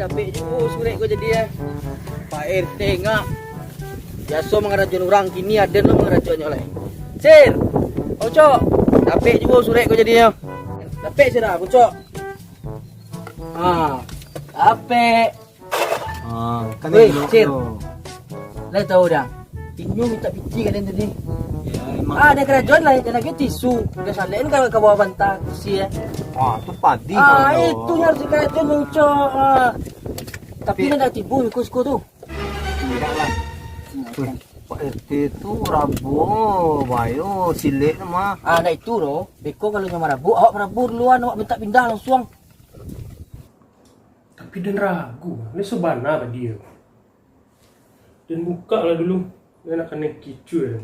Tapi juga surat kau jadi ya. Pak RT ngak. Biasa mengerajun orang kini ada lo mengerajunnya oleh. Sir, cok. Tapi juga surat kau jadi ya. Tapi sih dah, cok. Tapi. Kan Weh, ini Sir. lo. Lah tahu dah. Inyo minta piti kan tadi. Ya, emang. Ada kerajaan lain dan lagi tisu. Udah salahin kalau ke bawah bantal kursi ya. Itu padi kalau. Itu yang harus kerajaan cok. Tapi ini dah tipu ikut-ikut tu. Tidak lah. Pak RT itu Rabu, bayo silik nama. Nah itu loh. Beko kalau nyama Rabu, awak Rabu duluan, awak minta pindah langsung. Tapi dan ragu, ini sebana apa dia? Dan buka lah dulu, dia nak kena kicu ya.